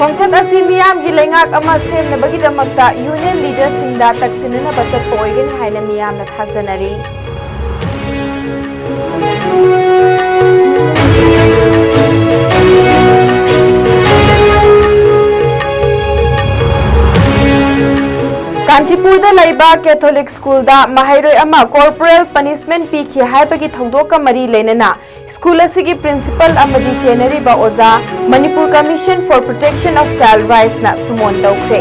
खोंगचत असी मियाम की लेंगाक अमा सेमनबगीदमक्ता यूनियन लीडर्ससिंगदा तक्सिननबा चटपा ओइगनि हाइना मियामना थाजनरी। कांचीपुर कैथोलिक स्कूल महैरोय कॉर्पोरल पनिशमेंट पीखी हाइबगी थौदोक मरी लेनना स्कूल की प्रिंसिपल चेनरीब ओजा Manipur commission for protection of child rights सुमोन तौख्रे।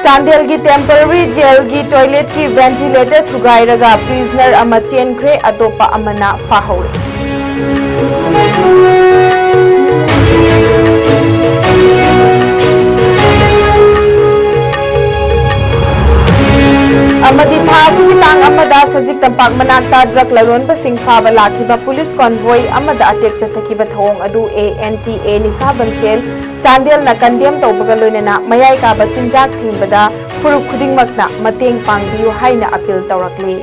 चांदेल की टेम्पररी जेल की टॉयलेट की वेंटिलेटर थुगाइरगा प्रिजनर चेनख्रे अतोपा अमना फाहौरे। सजिक तंपाक मनाक्ता ड्रग ललोनबसिंग फाबा लाखिबा पुलिस कॉन्वॉय अटैक चथकिबा थौंग अदु ANTA निसाबन सेल चांदेल ना कंडेम तौबगा लोइनना मयाई काबा चिंजाक थिंबदा फुरुक खुदिंगमकना मतेंग पांगबियु हाइना अपील तौरकले।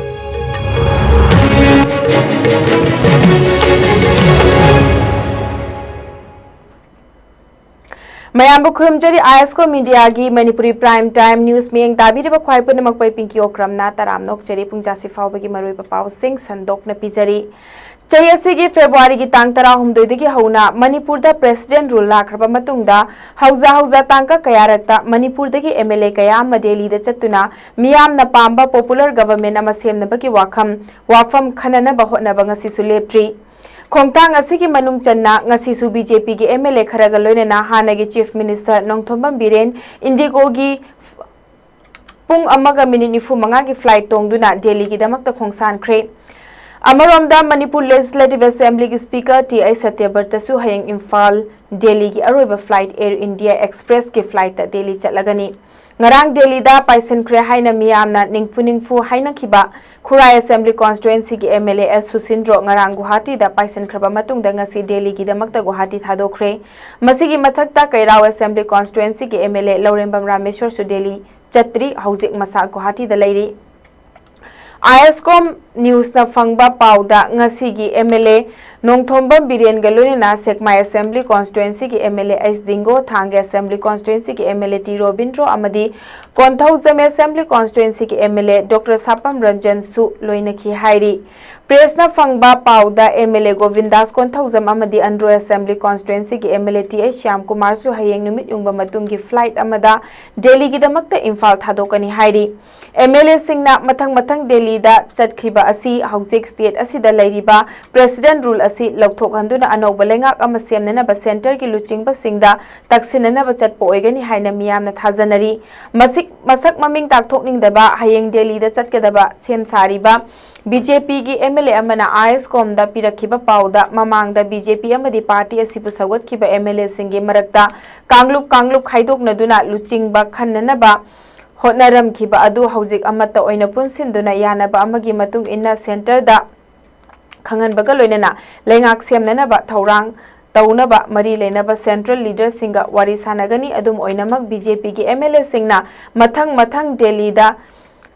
मयाम खुरमजरी आयस्को मीडिया की मणिपुरी प्राइम टाइम न्यूज में ताबीरब ख्वाई पुनमक पै पिंकी ओक्रमना तराम नोकचरी पुंजासी फावबगी मरुइब पाव सिंह संदोकना पिजरी। चही की फेब्रुआरी की तांग 13 हौना मणिपुर प्रेसिडेंट रूल लाख्रबा मतुंगदा हौजा हौजा तांका कयारक्ता मणिपुर MLA कया दिल्ली चत्तुना मियामना पांबा पॉपुलर गवर्नमेंट अमा सेमनबगी वाफम खननबा होटनबा ngasisu leptri। खोंगतांग असिगी मनुंग चन्ना ngasisu BJP की MLA खरगा लोइनना हानागी chief minister Nongthombam Biren IndiGo की पुंग अमगा मिनिट 45 की फ्लाइट तोंगदुना दिल्ली की दमकता खोंगसानख्रे। अमरोमदा मणिपुर लेजिस्लेटिव असेंबली की स्पीकर TI सत्यव्रतसु हयंग इम्फाल दिल्ली की अरोइबा फ्लाइट एयर इंडिया एक्सप्रेस की फ्लाइट दिल्ली चलगनी। ngarang Delhi da paisenkhre haina miyamna ningfu hainakhiba Khurai Assembly Constituency ki MLA El Susindro ngarang Guwahati da paisenkhra matungda ngasi Delhi ki damakta Guwahati thadokre masigi mathakta Kairao Assembly Constituency ki MLA Laurembam Rameshwar su Delhi chatri hauzik masa Guwahati da leiri। ISCOM News na fangba pauda ngasi ki MLA Nongthombam Biren Galunina Sekmai Assembly Constituency ki MLA S Dingo Thange Assembly Constituency ki MLA T Robindro amadi Konthauzam Assembly Constituency ki MLA Dr Sapam Ranjan Su loinaki hairi। Press ना फंगबा पाउदा MLA Govindas Konthoujam अमदी Andro assembly constituency की MLA TI Shyam Kumar सु हयेंग नुमित युंगबा मतुंग की flight अमदा Delhi की दमकता Imphal थादोकनी हाइरी। MLA सिंगना मथंग Delhi दा चटखिबा असि हौजिक स्टेट असिदा लैरिबा प्रेसिडेंट रूल असि लौथोकहंदुना अनौबा लेंगाक अमा सेमननबा सेंटर की लुचिंगबा सिंगदा तक्सिननबा चटपा ओइगनी हाइना मियामना थाजनरी। मसक ममिंग ताकथोकनिंगदबा हयेंग दिल्ली दा चटकदबा सेम सारिबा BJP की MLA अमना ISCOM दा पिरखिबा पाउदा ममांगदा BJP अमदी पार्टी असिबु सवतखिबा MLA सिंगे मरक्ता कांगलुक खाइदोकनदुना लुचिंगबा खन्ननबा होटनरमखिबा अदु हौजिक अमत्ता ओइना पुनसिनदुना यानबा अमगी मतुंग इन्ना सेंटर दा खंगनबगा लोइनना लेंगाक सेमननबा थौरांग तौनबा मरी लेनबा सेंट्रल लीडर सिंगा वारी सानगनी अदुम ओइनमक BJP की MLA सिंगना मथंग दिल्ली दा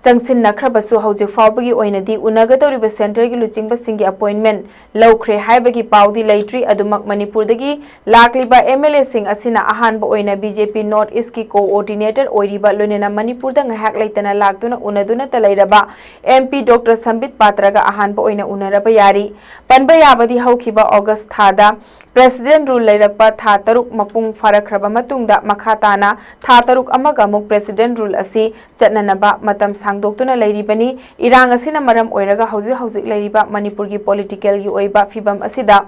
चंगसिन नखरबसु हौजिक फावबगी ओइनदी उनगतौरिबा सेंटर की लुचिंगबा सिंगे अपॉइंटमेंट लौख्रे हाइबगी पाउदी लैट्री अदुमक मणिपुरदगी लाक्लिबा MLA सिंग असिना अहानबा ओइना BJP नॉर्थ ईस्ट की कोऑर्डिनेटर ओइरिबा लोनेना मणिपुरदा ngahak लैतना लाक्तुना उनदुना तलैरबा MP डॉक्टर संबित पात्रगा अहानबा ओइना उनरबा यारी। पनबा याबदी हौखिबा अगस्त थादा प्रेसिडेंट रूल लैरकपा था तरुक मपुंग फारखरबा मतुंगदा मखाताना था तरुक अमगा मुक प्रेसिडेंट रूल असि चटननबा मतम सांगदोक्तुना लैरिबनी। इरांग असिना मरम ओइरगा हौजिक लैरिबा मणिपुर की पॉलिटिकल की ओइबा फिबम असिदा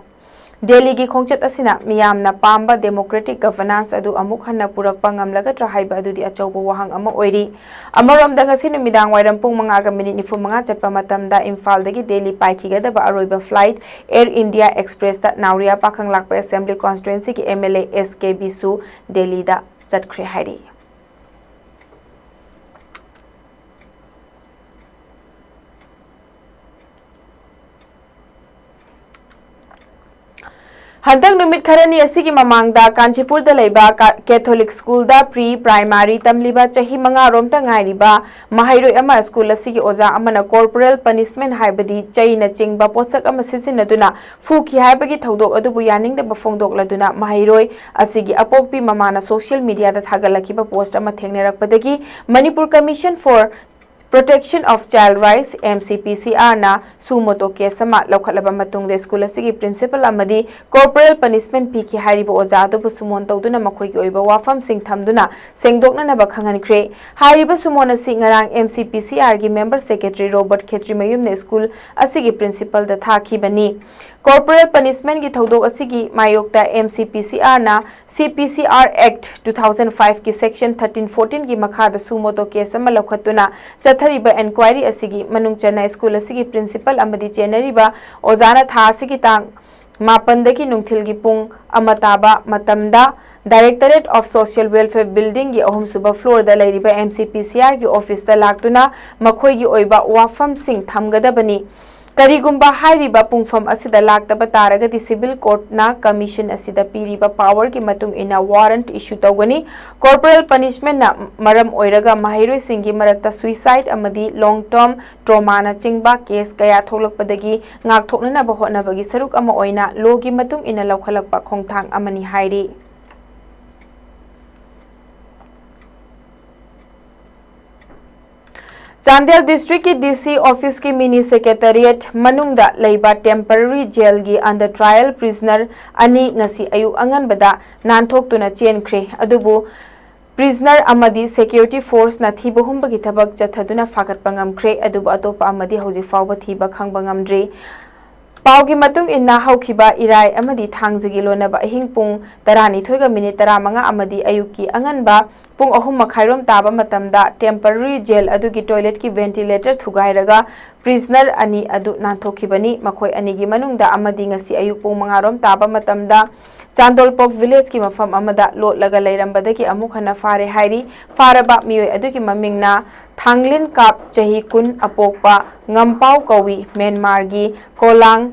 दिल्ली की खोंचत असिना मियामना पांबा डेमोक्रेटिक गवर्नेंस अदु अमुक हन्ना पुरकपा ngamlagatra haiba adudi achauba wahang ama oiri। अमरोमदा ngasi नुमिदांग वाइरम पुंग 5 मिनिट 45 चटपा मतमदा इम्फाल दगी दिल्ली पाइखिगदबा अरोइबा फ्लाइट एयर इंडिया एक्सप्रेस दा नाउरिया पाखंग लाकपा असेंबली कॉन्स्टिट्युएंसी की MLA SKB सु दिल्ली दा चटख्रे हाइरी। हंतक नुमित खरनी असिगी ममांगदा कांचीपुर दा लेबा कैथोलिक स्कूल दा प्री प्राइमरी तमलिबा चही मंगा रोमता ngairiba mahairu ama स्कूल असिगी ओजा अमना कॉर्पोरल पनिशमेंट हाइबदी चैना चिंगबा पोचक अमा सिजिनदुना फुकी हाइबगी थौदोक अदुबु यानिंग दा बफोंदोकलदुना महाइरोय असिगी अपोपी ममाना सोशल मीडिया दा थागलकिबा पोस्ट अमा थेंगनेरकपदगी Manipur commission for Protection of Child Rights MCPCR na sumoto case sama laukhalaба matungde school asigi principal amadi corporal punishment piki haribo oja do sumon tawduna makhoi gi oiba wafam sing thamduna sengdokna na ba khangan khre hariba sumona singarang MCPCR gi member secretary Robert Khetri mayum ne school asigi principal da thaki bani corporal punishment gi thodok asigi mayokta MCPCR na CPCR Act 2005 ki section 1314 gi makha da sumoto case sama laukhatuna chathariba inquiry asigi manung chana school asigi principal amadi chenariba ozana tha asigi tang mapandagi nungthil gi pung amataba matamda Directorate of Social Welfare Building gi ahum suba floor da lairiba MCPCR gi office da laktuna makhoi gi oiba wafam sing thamgadabani Karigumba hairiba pungfam asida laktaba taragadi civil court na commission asida piriba power ki matung ina warrant issue tawgani corporal punishment na maram oiraga mahiroi singi marakta suicide amadi long term trauma na chingba case kaya tholakpadagi ngak thokna na ba hotna bagi saruk ama oina logi matung ina laukhalakpa khongthang amani hairi Chandel district ki DC office ki mini secretariat manungda leiba temporary jail gi under trial prisoner ani ngasi ayu angan bada nanthok tuna chen khre adubu prisoner amadi security force na thiba humba gi thabak chathaduna fagat pangam khre adubu atopa amadi hoji fawba thiba khangba ngamdri Paugi matung inna haukiba irai amadi thangjigi lonaba ahing pung tarani thoiga minute 15 amadi ayuki anganba pung ahum makhairom taba matamda temporary jail adugi toilet ki ventilator thugairaga prisoner ani adu nanthokibani makhoi anigi manungda amadi ngasi ayuk pung mangarom taba matamda Chandolpok village ki mafam amada lot laga lairambadagi amuk hana fare hairi faraba miyoi adugi mamingna Thanglin Kap Chahi Kun Apokpa Ngampau Kawi Myanmar gi Kolang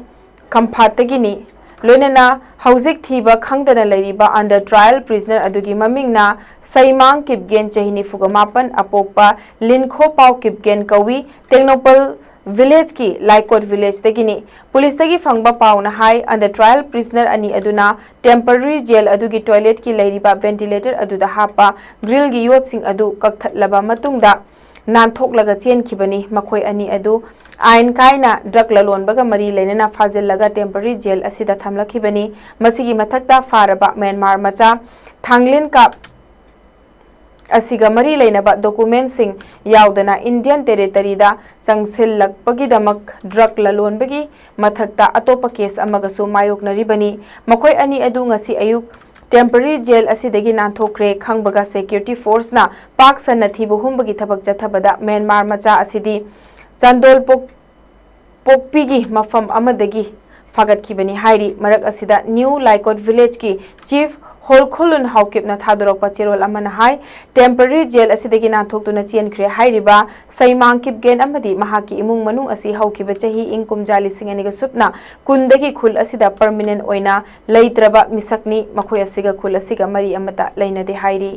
Kamphatagini Loinana Hauzik Thiba Khangdana Lairiba under trial prisoner adugi mamingna Saimang Kipgen Chahini Fugamapan Apokpa Linkho Pau Kipgen Kawi Tengnopal village ki Laikot village tagini police tagi fangba pauna hai under trial prisoner ani aduna temporary jail adugi toilet ki lairiba ventilator aduda hapa grill gi yot sing adu kakthatlaba matungda nanthok laga chen khibani makhoi ani adu ain kaina drug lalon baga mari lenena fazil laga temporary jail asida thamlakhibani masigi mathakta faraba Myanmar macha Thanglin Kap asiga mari leinaba document sing yaudana Indian territory da changsil lakpagi damak drug lalon bagi mathakta atopa case amagasu mayok naribani makhoi ani adu ngasi ayuk temporary jail asidagi nanthokre khangbaga security force na pak sanathi buhumbagi thabak chathabada Myanmar macha asidi Chandol pokpigi mafam amadagi fagat kibani hairi marak asida new Laikot village ki chief Holkholun Haukipna Thadorok Pachirol Amana Hai temporary jail asidagi nanthokuna chen khre hairiba Saimang Kipgen amadi mahaki imung manung asi haukiba chahi ingkum jali singani supna kundagi khul asida permanent oina leitraba misakni makhoi asiga khul asiga mari amata leinade hairi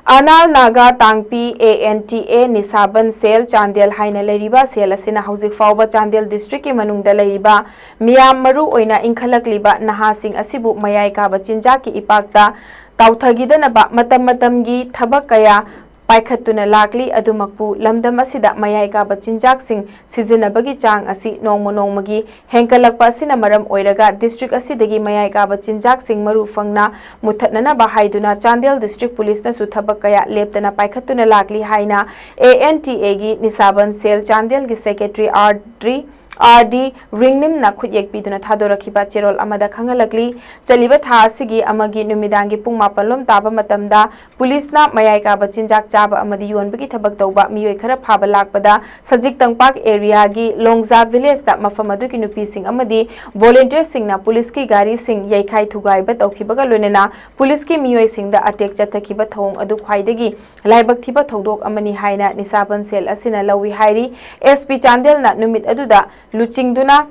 Anal Naga Tangpi ANTA Nisaban Sel Chandel Haina Leriba Sel Asina Hauzik Fauba Chandel District Manungda Leriba Miyam Maru Oina Inkhalak Liba Nahasing Asibu Mayai Kaba Chinjaki Ipakta Tauthagidanaba Matam gi Thabak Kaya Paikhatuna Lakli Adumakpu Lamdam Asida Mayai Kaba Chinjak Sizinabagi Chang Asi Nongmagi Henkalakpa Sina Maram Oiraga District Asidagi Mayai Kaba Chinjak Maru Fangna Muthatnana Bahaiduna Chandel District Police na Suthabakaya Leptana Paikhatuna Lakli Haina ANTA gi Nisaban Sel Chandel gi Secretary R3 RD Ringnimna khuyek piduna thadorakhiba cherol amada khangalakli chaliba tha asigi amagi numidangi pung mapalom taba matamda police na mayai ka bachinjak chaba amadi yonbagi thabak tawba miyoi khara phaba lakpada sajik tangpak area gi longza village da mafam adu ki nupi sing amadi volunteer sing na police ki gari sing yaikhai thugai ba tawkhibaga loinena police ki miyoi sing da attack chathakhiba thong adu khwaidagi laibak thiba thodok amani haina nisaban sel asina lawi hairi SP Chandel na numit aduda Luchingduna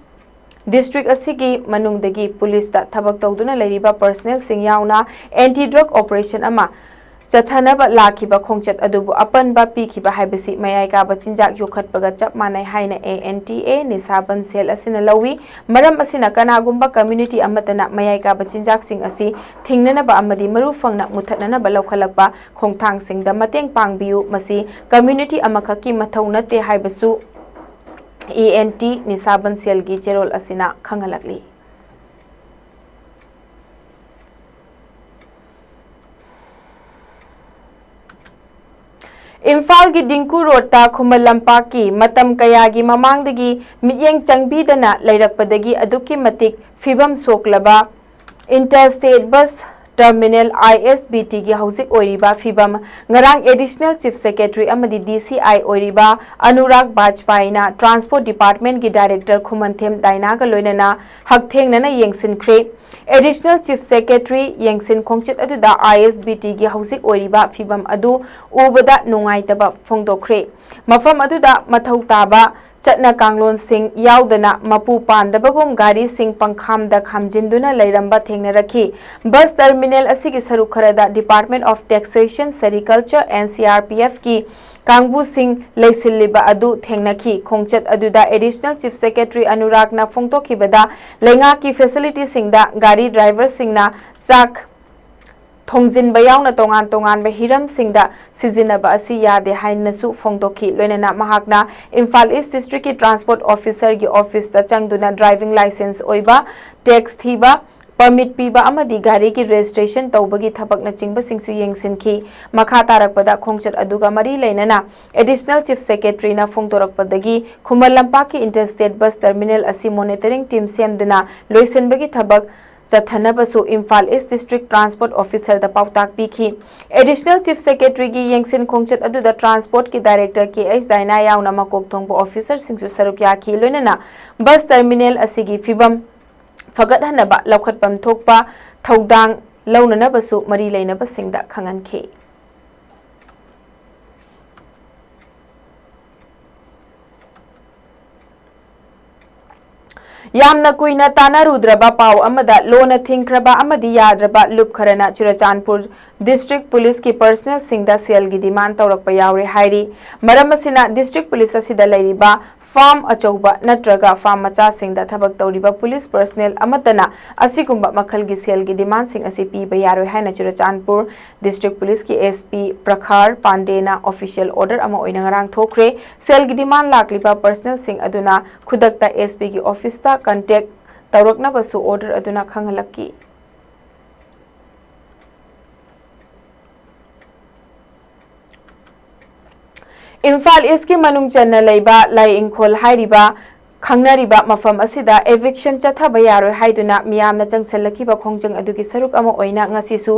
district asigi manungdagi police da thabak tawduna leiriba personnel sing yauna anti drug operation ama chathanaba lakhiba khongchat adubu apan ba pikhiba haibasi mayai ka bachinjak yokhatpaga chap manai haina ANTA nisaban sel asina lawi maram asina kanagumba community amatana mayai ka bachinjak sing asi thingnana ba amadi maru fangna muthatnana ba lokhalakpa khongthang sing da mateng pangbiu masi community amakhaki mathau nate haibasu ANT nisaban selgi cherol asina khangalakli Imphal gi Dingku Road ta Khumal Lampak ki matam kaya gi mamangdagi mityeng changbidana leirakpadagi aduki matik fibam soklaba interstate bus Terminal ISBT gi hauzik oiriba fibam ngarang additional chief secretary amadi DCI oiriba Anurag Bajpai na transport department gi director Khumanthem Daina ga loinana haktheng nana yengsin khre additional chief secretary yengsin khongchit aduda ISBT gi hauzik oiriba fibam adu ubada nungaitaba phongdokhre mafam aduda mathau taba Chatna Kanglon Singh yaudana mapu pandabagum gari Singh Pankham da khamjinduna leiramba thengnarakhi bus terminal asigi sarukharada Department of Taxation Sericulture and CRPF ki Kangbu Singh leisilliba adu thengnakhi khongchat aduda additional chief secretary Anurag na phongtokhibada lenga ki facility singda gari driver singna chak Thongjin bayaw na tongan ba hiram singda sizinaba asi yade hainasu phongdokhi loinana mahakna Imphal East District ki transport officer gi office ta changduna driving license oiba tax thiba permit piba amadi gari ki registration tawbagi thabak na chingba singsu yengsinki makha tarakpada khongchat aduga mari leinana additional chief secretary na phongtorakpadagi Khumal Lampak ki interstate bus terminal asi monitoring team semduna loisenbagi thabak Chathanabasu Imphal East District Transport Officer da pautak pikhi Additional Chief Secretary gi yengsin khongchat aduda transport ki director KS Daina yauna makok thongbo officer singsu sarukya khi loinana bus terminal asigi fibam fagadhanaba laukhatpam thokpa thodang launanabasu mari leinaba singda khangankhe Yamna kuina tana rudraba pau amada lona thinkraba amadi yadraba lup kharana Churachandpur District Police ki personnel singda sel gi demand tawrakpa yawre hairi maram asina District Police asida leiriba farm achauba natraga farm macha singda thabak tawriba police personnel amatana asigumba makhal gi sel gi demand sing asi pi ba yaroi haina Churachandpur District Police ki SP Prakhar Pandena official order ama oina ngarang thokre sel gi demand lakliba personnel sing aduna khudakta SP ki office ta contact tawrakna basu order aduna khanghalaki Imphal East ki manung channa leiba lai ingkhol hairiba khangnariba mafam asida eviction chathaba yaroi haiduna miyamna changsalakhiba khongjang adugi saruk ama oina ngasisu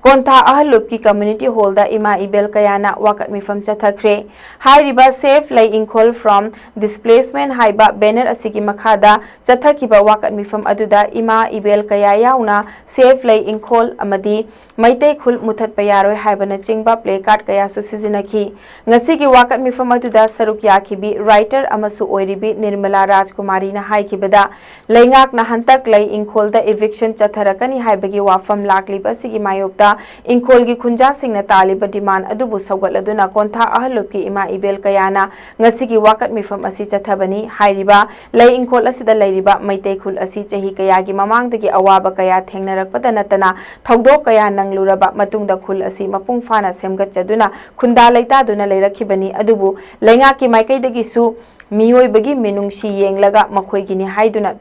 kontha ahalup ki community hall da ima ibel kayana wakat mifam chathakre hairiba safe lai ingkhol from displacement haiba banner asigi makhada chathakhiba wakat mifam aduda ima ibel kaya yauna safe lai ingkhol amadi maitei khul muthat payaroi haibana chingba placard kaya su sizinakhi ngasigi wakat mifam aduda saruk yakhibi writer amasu oiribi Nirmala Rajkumari na haikibada leingak na hantak lai ingkhol da eviction chatharakani haibagi wafam lakliba sigi mayokta ingkhol gi khunja singna taliba demand adubu sawgaladuna kontha ahalup ki ima ibel kayana ngasigi wakat mifam asi chathabani hairiba lai ingkhol asida leiriba maitei khul asi chahi kaya gi mamangdagi awaba kaya thengnarakpada natana thodok kaya nangluraba matungda khul asi mapung fana semgatchaduna khunda leita duna leirakhibani adubu leingak ki maikaidagi su Miyoi bagi menungsi yenglaga makhoi gini haiduna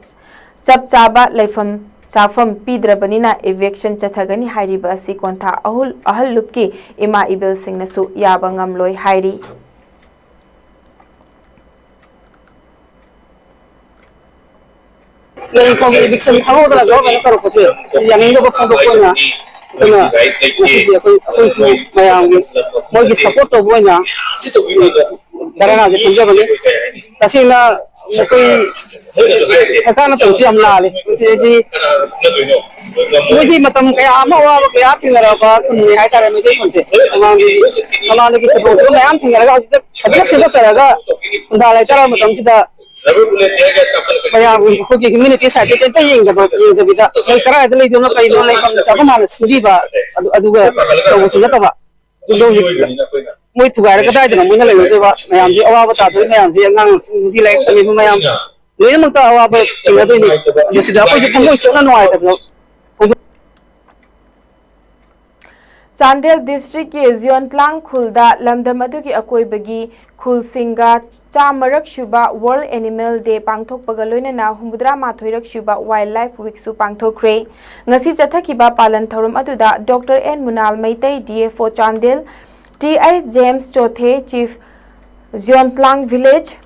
chap chaba leifam chafam pidrabanina eviction chathagani hairiba asi kontha ahal lupki ima ibel singna su yaba ngamloi hairi lấy con bị sinh thắng đó là do mình có được cái gì nhà mình đâu có phong độ của nhà cái là cái gì cái gì mà mỗi cái support đâu của nhà darah nak jadi kerja bagi, tapi na mungkin akan na terus am lali, jadi macam kayak ama awak kayak tinggal apa, ni hai cara mungkin pun sih, kalau kita betul macam tinggal agak, agak sih agak, dah lah cara macam kita, kayak mungkin community saja kita yang kita, kalau ada lagi orang kayak orang lain, siapa mana sendiri bah, aduh, kalau sudah tu bah, muy thuar ka dai dina muy na lei de ba mayam ji awa ba ta de mayam ji ngang di lei ka ni mayam ni mo ta awa ba tinga de ni ye sida ko ji ko so na noi ta Chandel district ke Ziontlang khulda lamdam adu ki akoi bagi khul singa chamarak shuba World Animal Day pangthok pagaloina na humudra mathoirak shuba Wildlife Week su pangthokre ngasi chathaki ba palan thorum adu da Dr. N Munal Maitai DFO Chandel T.I. James Chothe, Chief Ziontlang Village,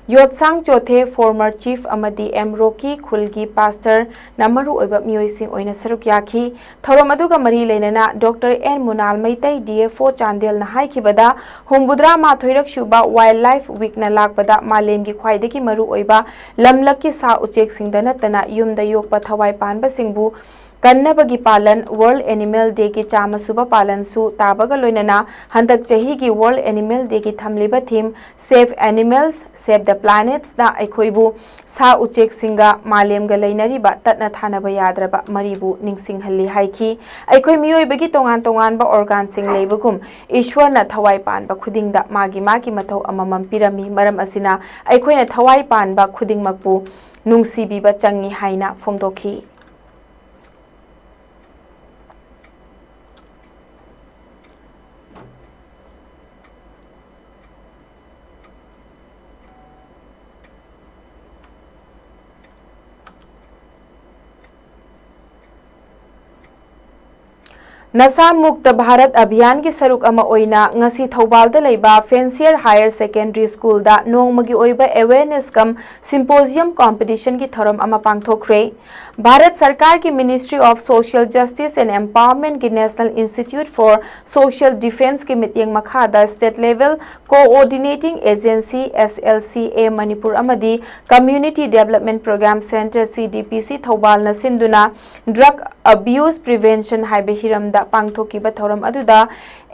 Yotsang Chothe, former Chief Amadi M. Rocky, Khulgi Pastor, Namaru Oiba Myoising Oina Sarukyaki, Thoromaduga Mari Lenana, Dr. N. Munal Maitai, DFO Chandel Nahai Kibada, Humbudra Mathoirak Shuba, Wildlife Week na Lakbada, Malem Gi Khwaidaki Maru Oiba, Lamlaki Sa Uchek Singdana Tana, Yum da Yokpa Thawai Panba Singbu, Kannabagi palan World Animal Day ki chama suba palan su tabaga loinana handak chahi ki World Animal Day ki thamliba theme Save Animals Save the Planets da aikhoibu sa uchek singa malem ga leinari ba tatna thana ba yadraba maribu ningsing halli haiki aikoi miyoi bagi tongan tongan ba organ sing leibugum ishwar na thawai pan ba khuding da magi mathau amamam pirami maram asina aikoi na thawai pan ba khuding makpu nungsibi ba changi haina phomdokhi नशा मुक्त भारत अभियान की सरुक अमा ओइना ngasi Thoubal दा लेबा फेंसियर higher secondary school दा नोंगमगी ओइबा अवेयरनेस कम सिंपोजियम कंपटीशन की थरम अमा पांगथोखरे भारत सरकार की ministry of social justice and empowerment की national institute for social defence की मितियंग मखादा state level coordinating agency SLCA Manipur अमदी community development programme centre CDPC Thoubal न सिंधुना ड्रग अब्यूज प्रिवेंशन हाइबे हिरमदा पांगथोकीबा थौरम अदुदा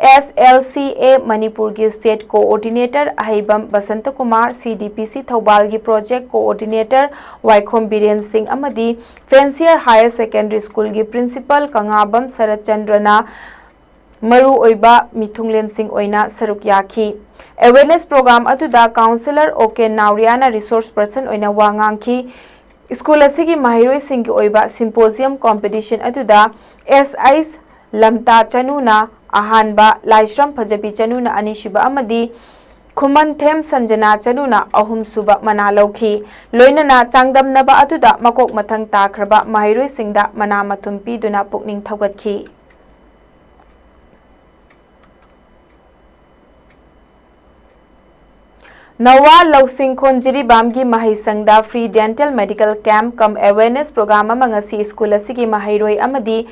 SLCA मणिपुर की state coordinator Ahibam Basant Kumar CDPC Thoubal की प्रोजेक्ट कोऑर्डिनेटर वाइखोम बीरेन सिंह अमदी फेंसियर हायर सेकेंडरी स्कूल की प्रिंसिपल कंगाबम शरद चंद्रना मरु ओइबा मिथुंगलेन सिंह ओइना सरुक याखी अवेयरनेस प्रोग्राम अदुदा काउंसिलर ओके नावरियाना रिसोर्स पर्सन ओइना वांगांखी स्कूल की माहिरोई सिंह की ओइबा सिंपोजियम कंपटीशन अदुदा SI लमता चनुना अहानबा लाइश्रम फजबी चनुना अनिशिबा अमदी खुमन थेम संजना चनुना अहुम सुबा मना लौखी लोइनना चांगदमनबा अदुदा मकोक मथंग ताख्रबा माहिरोई सिंहदा मना मथुम पीदुना पुकनिंग थौगतखी नवा लौसिंग खोंजिरी बामगी महई संगदा free dental medical camp cum awareness programme अमंगसी स्कूल असिगी महईरोई अमदी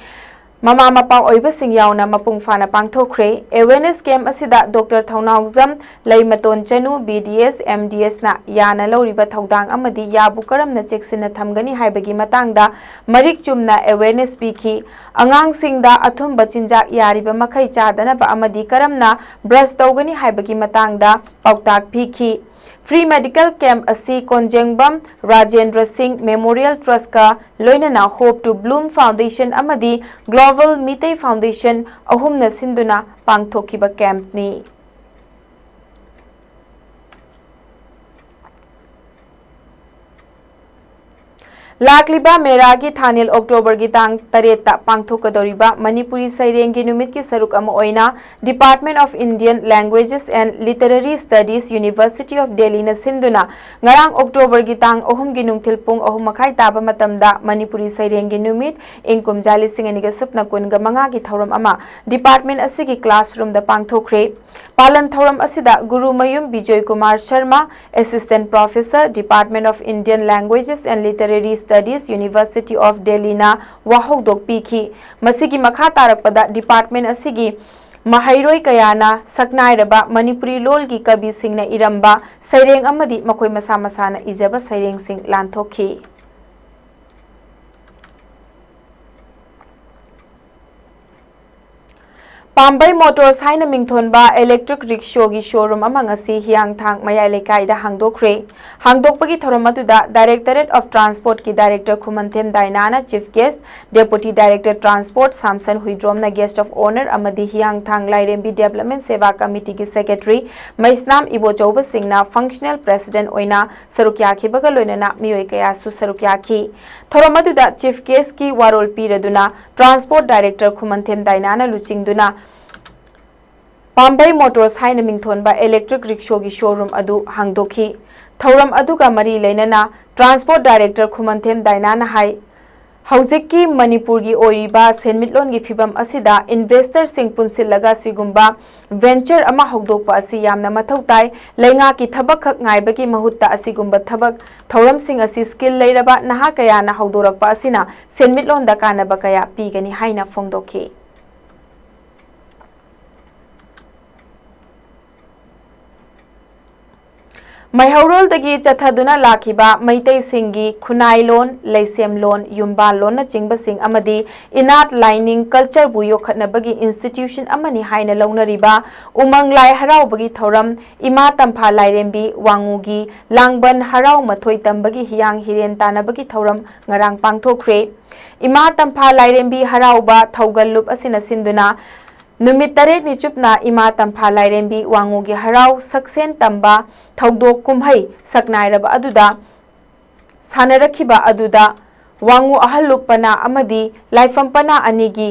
ममा मपा ओइबसिंग यावना मपुंग फाना पांगथोखरे अवेयरनेस कैंप असिदा doctor Thounaojam Laimton Chanu BDS MDS ना याना लौरिबा थौदांग अमदी याबु करमना चेक्सिना थमगनी हाइबगी मतांगदा मरिक चुमना अवेयरनेस पीखी अंगांग सिंगदा अथुम बचिंजाक यारिबा मखै चादनबा अमदी करमना ब्रश तौगनी हाइबगी मतांगदा पाउताक पीखी फ्री मेडिकल कैंप असी कोंजेंगबम राजेंद्र सिंह मेमोरियल ट्रस्ट का लोइनना होप टू ब्लूम फाउंडेशन अमदी ग्लोबल मितै फाउंडेशन अहुमना सिंधुना पांगथोखिबा कैंपनी लाकलिबा मेरा की थानेल अक्टोबर की तांग तरेता पांगथोकदोरिबा मणिपुरी सैरेंगी नुमित की सरुक अमा ओइना department of Indian languages and literary studies university of Delhi न सिंधुना ngarang अक्टोबर की तांग अहुम की नुंगथिल पुंग अहुम मखाई ताबा मतमदा मणिपुरी सैरेंगी नुमित इंकुम जाली सिंगनी के सुपना कुनगा मंगा की थौरम अमा डिपार्टमेंट असी की क्लासरूम द पांगथोखरे पालन थौरम असिदा Gurumayum Vijay Kumar Sharma assistant professor department of Indian languages and literary studies university of Delhi ना वाहौदोक पीखी मसिगी मखा तारकपदा डिपार्टमेंट असिगी महैरोई कयाना सकनाइरबा मणिपुरी लोल की कवि सिंह इरंबा सैरेंग अमदी मखोई मसा मसाना इजबा सैरेंग सिंह लांथोखी पाम्बई मोटर्स हाइना मिंगथोनबा इलेक्ट्रिक रिक्शो की शोरूम अमंगसी हियांगथांग मयाई लेकाइदा हांगदोखरे हांगदोकपगी थोरम अदुदा डायरेक्टरेट ऑफ ट्रांसपोर्ट की डायरेक्टर खुमनथेम दाइनाना chief guest deputy director transport Samson हुइड्रोमना गेस्ट ऑफ ऑनर अमदी हियांगथांग लाइरेंबी डेवलपमेंट सेवा कमिटी की सेक्रेटरी मैस्नाम इबोचौब सिंहना फंक्शनल प्रेसिडेंट ओइना सरुक्याखिबगा लोइनना मियोय कयासु सरुक्याखि थोरम अदुदा चीफ गेस्ट की वारोल पीरदुना ट्रांसपोर्ट डायरेक्टर खुमनथेम दाइनाना लुचिंगदुना पाम्बई मोटर्स हाइना मिंगथोनबा इलेक्ट्रिक रिक्शो की शोरूम अदु हांगदोखी थौरम अदुगा मरी लेनना transport director Khumanthem दाइनाना high हौजिकी Manipur की ओइरिबा सेनमिटलोन की फिबम असिदा इन्वेस्टर सिंह पुनसिलगा सिगुंबा वेंचर अमा हौदोकपा असि यामना मथौ ताई लेंगा की थबक खक ngaibagi mahutta asigumba thabak thauram sing asi skill leiraba naha kaya na haudorakpa asina senmitlon da kanaba kaya pigani haina phongdokhi मैहौरोल दगी चथादुना लाखिबा Meitei सिंगी खुनाई loan लैसेम loan युम्बा loan चिंग सिंग अमदी इनात लाइनिंग कल्चर बु योखनबगी institution अमनी हाइना लौनरिबा उमंग लाई हराउबगी थौरम इमा तंफा लाइरेंबी वांगुगी लांगबन हराउ मथोई तंबगी हियांग Hiren तानबगी थौरम ngarang पांगथोखरे इमा तंफा लाइरेंबी हराउबा थौगल्लुप असिना सिंदुना नुमित तरेट निचुपना इमा तंफा लाइरेंबी वांगुगी हराउ सक्सेन तंबा थौदोक कुमहै सकनाइरब अदुदा सानरखिबा अदुदा वांगु अहलुपना अमदी लाइफमपना अनिगी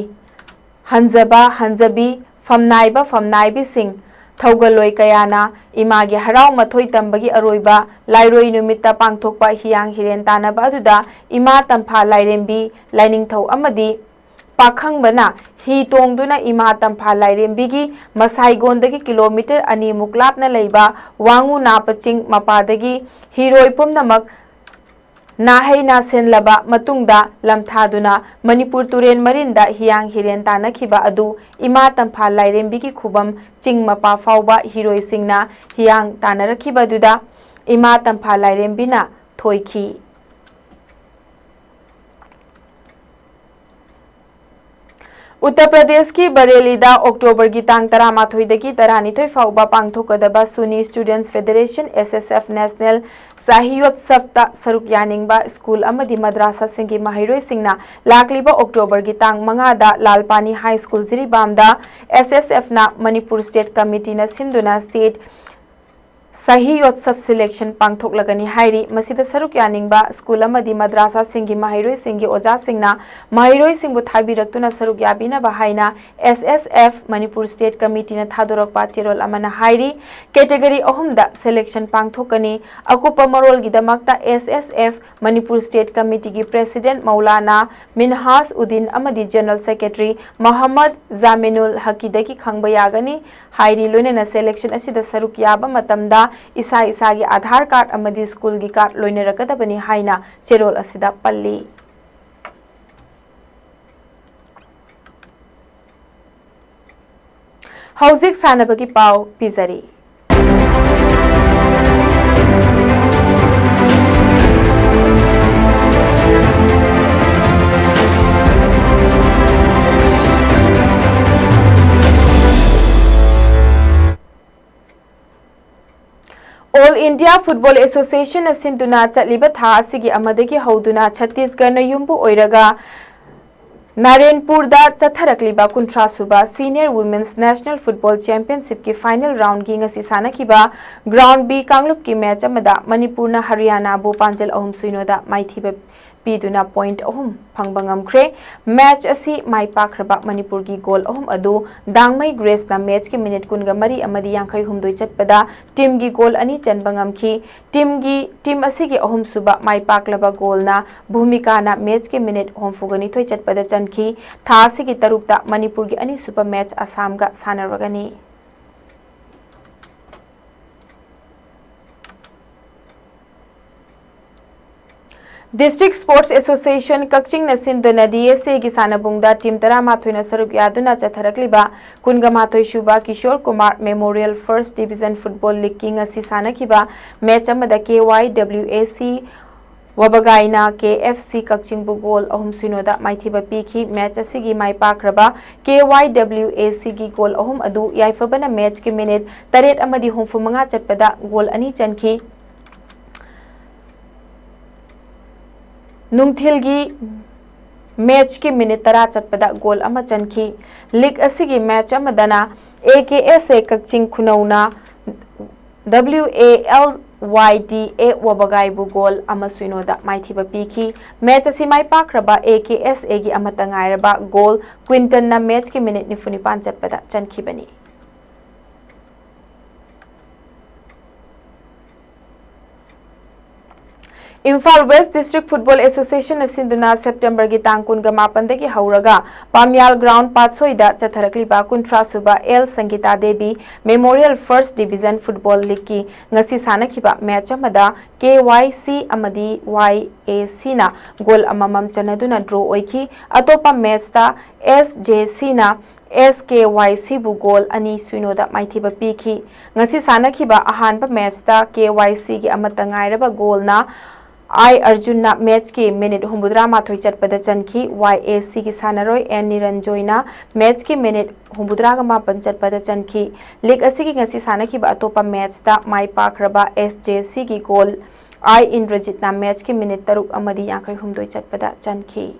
हंजबा हंजबी फमनाइबा फमनाइबी सिंह थौगलोय कयाना इमागी हराउ मथोई तंबगी अरोइबा लाइरोई नुमित्ता पांगथोकपा हियांग हिरेन तानबा अदुदा इमा तंफा लाइरेंबी लाइनिंगथौ अमदी पाखंबना ही तोंगदुना इमा तंफा लाइरेंबीगी मसाइगोंदगी किलोमीटर अनि मुक्लापना लेबा वांगु नापचिंग मपादगी हिरोय पुमनमक नाहै नासेनलबा मतुंगदा लमथादुना Manipur Tourane मरिंदा हियांग Hiren तानखिबा अदु इमा तंफा लाइरेंबीगी खुबम चिंग मपा फाउबा हिरोय सिंगना हियांग तानरखिबा दुदा इमा तंफा लाइरेंबीना थोइखी उत्तर प्रदेश की बरेलीदा अक्टोबर की तांग तरामाथोइदगी तरानिथोइ फाउबा पांगथोकदबा सुनी स्टूडेंट्स फेडरेशन एसएसएफ नेशनल साहित्योत्सव सरुक यानिंगबा स्कूल अमदी मद्रासा सिंगी महिरोइ सिंगना लाकलिबा अक्टोबर की तांग मंगादा लालपानी हाई स्कूल जिरीबामदा एसएसएफ ना मणिपुर स्टेट कमिटी ना सिंधुना स्टेट साहित्योत्सव सिलेक्शन पांगथोकलगनी हाइरी मसिदा सरुक यानिंगबा स्कूल अमदी मद्रासा सिंगी महिरोइ सिंगी ओजा सिंगना महिरोइ सिंगबु थाबिरक्तुना सरुक याबिना बहाइना एसएसएफ मणिपुर स्टेट कमिटी ना थादोरकपा चेरोल अमना हाइरी कैटेगरी अहुमदा सिलेक्शन पांगथोकनी अकुपा मरोल गिदमक्ता एसएसएफ मणिपुर स्टेट कमिटी की प्रेसिडेंट मौलाना मिनहास उद्दीन अमदी जनरल सेक्रेटरी मोहम्मद जामिनुल हकीदगी खंगबा यागनी हाइरी लोइनना सिलेक्शन असिदा सरुक याबा मतमदा इसा इसागी आधार कार्ड अमदी स्कूल की कार्ड लोइनरकदबनी हाइना चेरोल असिदा पल्ली हौजिक सानबगी पाव पिजरी ऑल इंडिया फुटबॉल एसोसिएशन सिंधुना चलिबा था असिगी अमदगी हौदुना छत्तीसगढ़ न युम्बु ओइरगा नारायणपुरदा चथरकलिबा कुंथ्रा सुबा senior women's national football championship की फाइनल राउंड की ngasi सानखिबा ग्राउंड बी कांगलुप की मैच अमदा मणिपुरना हरियाणा बु पांजल अहुम सुइनोदा माइथिबा पीदुना पॉइंट अहम फंगबा ngamkhre मैच असी माई पाखरबा मणिपुर की गोल अहम अदु दांगमई ग्रेस ना मैच के मिनट कुनगा मरी अमदी यांखै हुमदोई चटपदा टीम की गोल अनि चनबा ngamखी टीम असी के अहम सुबा माई पाकलबा गोल ना भूमिका ना मैच के मिनट होमफुगनी थोई चटपदा चनखी था असी की तरुकता मणिपुर की अनि सुपर मैच असम का सानरगनी डिस्ट्रिक्ट स्पोर्ट्स एसोसिएशन कक्चिंग नसिंदना डीएसए की सानबुंगदा टीम 13 सरुक यादुना चथरकलिबा कुनगमाथोई शुबा Kishore Kumar memorial first division football league की ngasi सानखिबा मैच अमदा KYWAC वबगाइना KFC कक्चिंग बु गोल अहम सिनोदा माइथिबा पीखी मैच असिगी माई पाखरबा KYWAC की गोल अहम अदु याइफबना मैच के मिनट 8 अमदी होमफुमंगा चटपदा गोल अनि चनखी नुंगथिलगी मैच की मिनट 13 चटपदा गोल अमा चनखी लीग असिगी मैच अमदना AKSA कक्चिंग खुनौना WALYDA वबगाइबु गोल अमा सुइनोदा माइथिबा पीखी मैच असि माई पाखरबा AKSA की अमता ngairaba गोल क्विंटन ना मैच की मिनट 95 चटपदा चनखिबनी Imphal west district football association सिंधुना सेप्टेंबर की तांग कुनगा मापन की हौरगा पामियाल ग्राउंड पाथसोइदा चथरकलिबा 19 सुबा L Sangita Devi memorial first division football league की ngasi सानखिबा मैच अमदा KYC अमदी YAC ना गोल अममम चनदुना ड्रॉ ओइखी अतोपा मैच ता SJC ना SKYC बु गोल अनि सुइनोदा माइथिबा पीखी ngasi सानखिबा अहानबा मैच ता KYC की अमता ngairaba गोल ना आई अर्जुन ना मैच की मिनट 93 चटपदा चनखी YAC की सानरोय एन निरंजोइना मैच की मिनट 95 चटपदा चनखी लीग असी की ngasi सानखिबा अतोपा मैच ता माई पाखरबा SJC की गोल आई इंद्रजित ना मैच की मिनट 3 अमदी यांखै हुमदोई चटपदा चनखी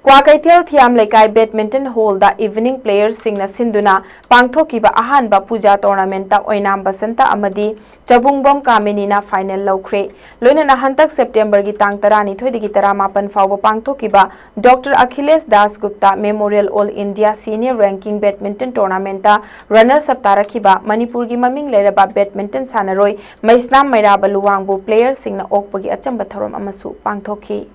क्वाकैथेल थियाम लेकाई बैडमिंटन हॉल दा इवनिंग प्लेयर्स सिंगना सिंधुना पांगथोकिबा अहानबा पूजा टूर्नामेंट ता ओइनाम बसंता अमदी चबुंगबम कामिनीना फाइनल लौख्रे लोइना हंतक सेप्टेंबर की तांग 12 दिगी 18 फाउबा पांगथोकिबा doctor Akhilesh Das Gupta memorial all India senior ranking badminton tournament ता रनर्स अप तारखिबा मणिपुर की ममिंग लेरबा बैडमिंटन सानरोय मैस्नाम मैराबा लुवांगबु प्लेयर्स सिंगना ओकपगी अचंबा थरोम अमसु पांगथोखी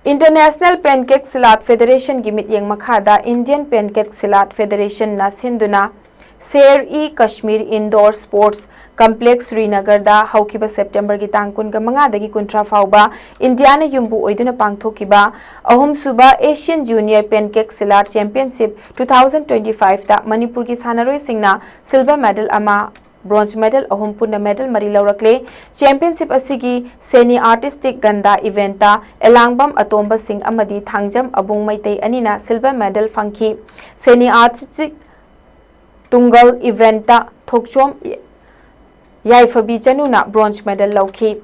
इंटरनेशनल पेनकेक सिलाट फेडरेशन की मित्यंग मखादा इंडियन पेनकेक सिलाट फेडरेशन ना सिंधुना Sher-e Kashmir indoor sports complex Srinagar दा हौकिबा सेप्टेंबर की तांग 19 दगी 19 फाउबा इंडिया ने युम्बु ओइदुना पांगथोकिबा अहुम सुबा Asian junior Pencak Silat championship 2025 ता मणिपुर की सानरोय सिंगना सिल्वर मेडल अमा ब्रोंज मेडल अहुम पुन्ना मेडल मरी लौरकले चैंपियनशिप असिगी सेनी आर्टिस्टिक गंदा इवेंटा एलांगबम अतोंबा सिंह अमदी थांगजम अबुंग मैतै अनिना सिल्वर मेडल फंखी सेनी आर्टिस्टिक तुंगल इवेंटा थोकचोम याइफबी चनुना ब्रोंज मेडल लौखी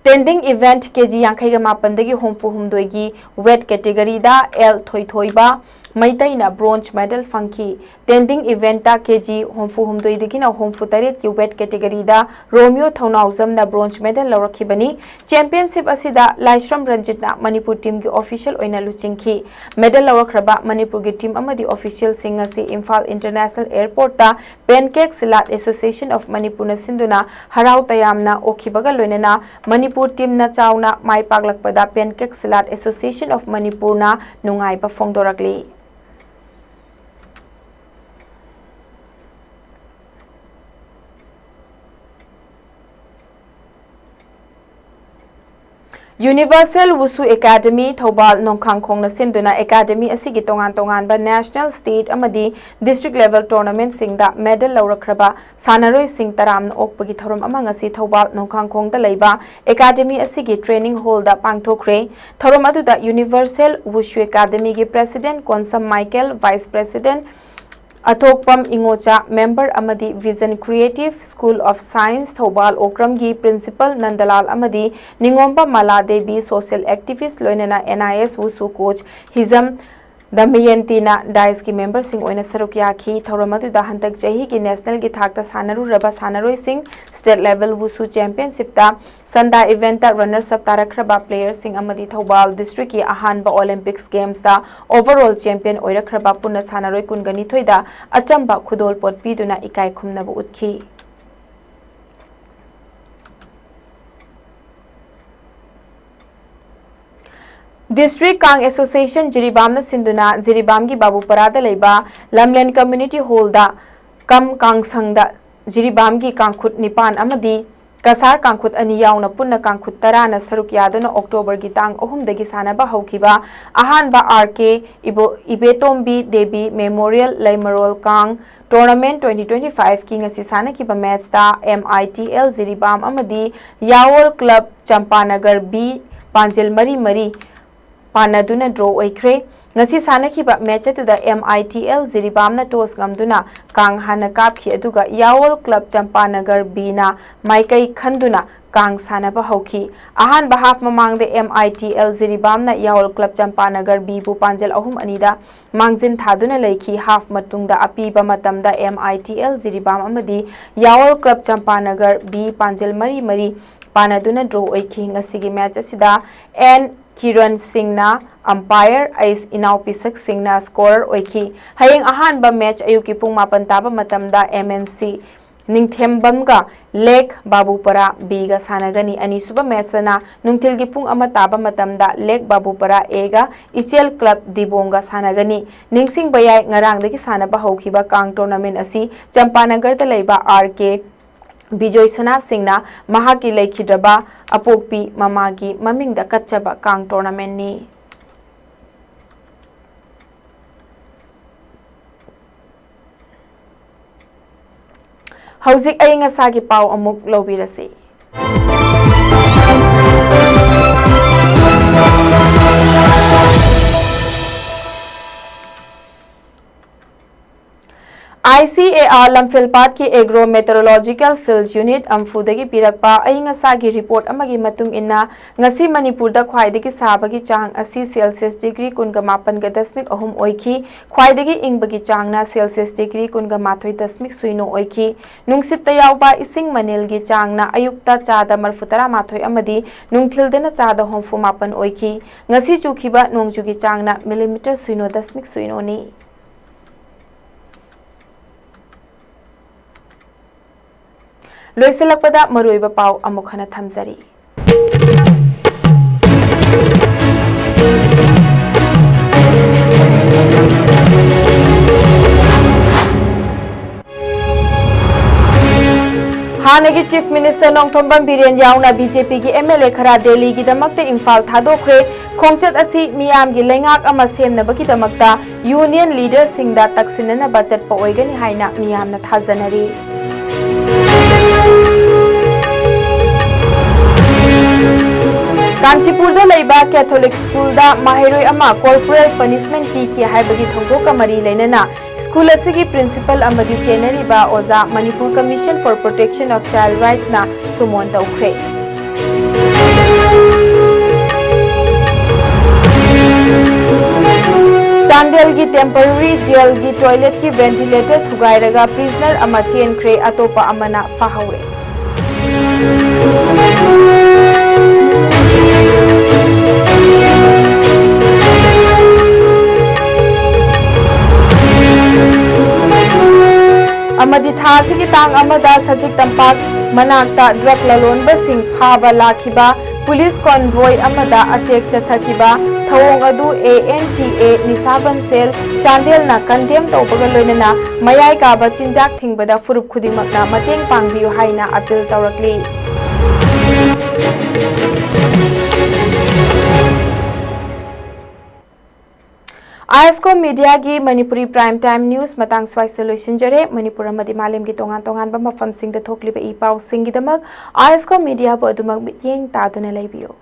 टेंडिंग इवेंट केजी 58 होमफु हुमदोगी वेट कैटेगरी दा एल थोइथोइबा मैतैना ब्रोंज मेडल फंखी टेंडिंग इवेंटा केजी होमफु हुमदोइदगिना होमफु तरेत की वेट कैटेगरी दा रोमियो थौनाउजमना ब्रोंज मेडल लौरखिबनी चैंपियनशिप असिदा लाइश्रम रंजितना मणिपुर टीम की ऑफिशियल ओइना लुचिंखी मेडल लौरखरबा मणिपुर की टीम अमदी ऑफिशियल सिंग असि इम्फाल इंटरनेशनल एयरपोर्ट ता Pencak Silat association of Manipur न सिंधुना हराउ तयामना ओखिबगा लोइनना मणिपुर टीम न चाउना माई पागलकपदा Pencak Silat association of Manipur ना नुंगाइबा फोंदोरकली universal wushu academy Thoubal Nongkhankhong सिंधुना एकेडमी असिगी तोंगान तोंगानबा नेशनल स्टेट अमदी डिस्ट्रिक्ट लेवल टूर्नामेंट सिंगदा मेडल लौरखरबा सानरोय सिंग तराम ओकपगी थौरम अमा ngasi थौबाल नोंखांखोंग दा लैबा एकेडमी असिगी ट्रेनिंग हॉल दा पांगथोखरे थौरम अदुदा यूनिवर्सल वुसु एकेडमी की president Konsam Michael vice president Athokpam Ingocha member अमदी vision creative school of science Thoubal Okram की प्रिंसिपल नंदलाल अमदी निंगोंबा मला देवी सोशल एक्टिविस्ट लोइनना NIS वुसु कोच हिजम दमयंतीना डाइस की मेंबर सिंह ओइना सरुक याखी थौरम अदुदा हंतक चही की नेशनल की थाकता सानरुरबा सानरोई सिंह स्टेट लेवल वुसु चैंपियनशिप ता संदा इवेंट ता रनर्स अप तारखरबा प्लेयर सिंह अमदी थौबाल डिस्ट्रिक्ट की अहानबा ओलंपिक्स गेम्स ता ओवरऑल चैंपियन ओइरखरबा पुन्ना सानरोई कुनगनी थोइदा अचंबा खुदोल पोट पीदुना इकाई खुमनबु उतखी डिस्ट्रिक्ट कांग एसोसिएशन जिरीबाम सिंधुना जिरीबाम की बाबूपरादा लेबा लमलेन कम्युनिटी हॉल दा कम कांगसंगदा जिरीबाम की कांगखुट निपान अमदी कसार कांगखुट अनि याउना पुन्ना कांगखुट तराना सरुक यादुना अक्टोबर की तांग अहुमदगी सानबा हौखिबा अहानबा आरके इबेतोम्बी देवी मेमोरियल लेमरोल कांग टूर्नामेंट 2025 की ngasi सानखिबा मैच ता MITL जिरीबाम अमदी यावल क्लब चंपानगर बी पांजेल मरी मरी पानदुना ड्रॉ ओइख्रे ngasi सानखिबा मैच अतुदा MITL जिरीबामना टॉस गमदुना कांग हाना कापखि अदुगा यावल क्लब चंपानगर बीना माइकै खंदुना कांग सानबा हौखि अहान बहाफ ममांगदे MITL जिरीबामना यावल क्लब चंपानगर बीबु पांजल अहुम अनिदा मांगजिन थादुना लेखि हाफ मतुंगदा अपीबा मतमदा MITL जिरीबाम अमदी यावल क्लब चंपानगर बी पांजल मरी मरी पानदुना ड्रॉ ओइखि ngasi मैच असिदा एन किरण सिंहना अंपायर आइस इनाउपिसक सिंहना स्कोरर ओइखी हयेंग अहानबा मैच अयुकी पुंग मापन ताबा मतमदा MNC निंगथेम्बमगा लेक बाबूपरा बीगा सानगनी अनीसुबा मैचना नुंगथिल की पुंग अमा ताबा मतमदा लेक बाबूपरा एगा इचेल क्लब दिबोंगा सानगनी निंगसिंग बयाय ngarangdagi सानबा हौखिबा कांग टूर्नामेंट असि चंपानगर दा लेबा RK बिजोय सना सिंहना महाकी लेखिद्रबा अपोकपी ममागी ममिंगदा कच्चबा कांग टूर्नामेंट नी हौजिक अयिंग असागी पाव अमुक लौबिरसी ICAR लमफिलपात की एग्रो मेट्रोलॉजिकल फील्ड यूनिट अम्फुदगी पिरकपा अयिंगसागी रिपोर्ट अमगी मतुंग इन्ना ngasi मणिपुरदा ख्वाइदगी साबगी चांग असि सेल्सियस डिग्री 19.3 ओइखी ख्वाइदगी इंगबगी चांगना सेल्सियस डिग्री 19.0 ओइखी नुंगसित यावबा इसिंग मनेलगी चांगना अयुक्ता चादा मरफुतरा माथोय अमदी नुंगथिलदना चादा 9.9 ओइखी ngasi चुखिबा नोंगजुगी चांगना मिलीमीटर 0.0 नि लोइसलकपदा मरुइबा पाव अमुक हना थमजरी हानेगी चीफ मिनिस्टर नोंगथोंबम बिरेन याउना बीजेपी की MLA खरा दिल्ली की दमकते इम्फाल थादोखरे खोंगचत असि मियाम की लेंगाक अमा सेमनबकी दमकता यूनियन लीडर सिंगदा तक्सिननबा चटपा ओइगनि हाइना मियामना थाजनरी कांचीपुरदा लेबा कैथोलिक स्कूल दा माहिरोय अमा कॉर्पोरेट पनिशमेंट पीखि हाइबगी थोंदोका मरी लेनना स्कूल असगी प्रिंसिपल अमदी चेनरीबा ओजा Manipur commission for protection of child rights ना सुमोन तौखरे चांदेल की टेम्पररी जेल की टॉयलेट की वेंटिलेटर थुगाइरगा प्रिजनर अमा चेनख्रे अतोपा अमना फाहौरे अमदी थासी की तांग अमदा सजिक तंपाक मनाक्ता ड्रग ललोनबसिंग फाबा लाखिबा पुलिस कॉन्वॉय अमदा अटैक चथखिबा थवोंग अदु ANTA निसाबन सेल चांदेल ना कंडेम तौबगा लोइनना मयाय काबा चिंजाक थिंगबदा फुरुप खुदिमकना मतेंग पांगबियु हाइना अपील तौरकली आयस्को मीडिया की मणिपुरी प्राइम टाइम न्यूज मतंग स्वाइस लोइसिंजरे मणिपुर अमदी मालेम की तोंगान तोंगान मफम सिंग द थोकलिबा ई पाउ सिंग गिदमक आयस्को मीडिया बो अदुमक मित्येंग तादुना लेबियो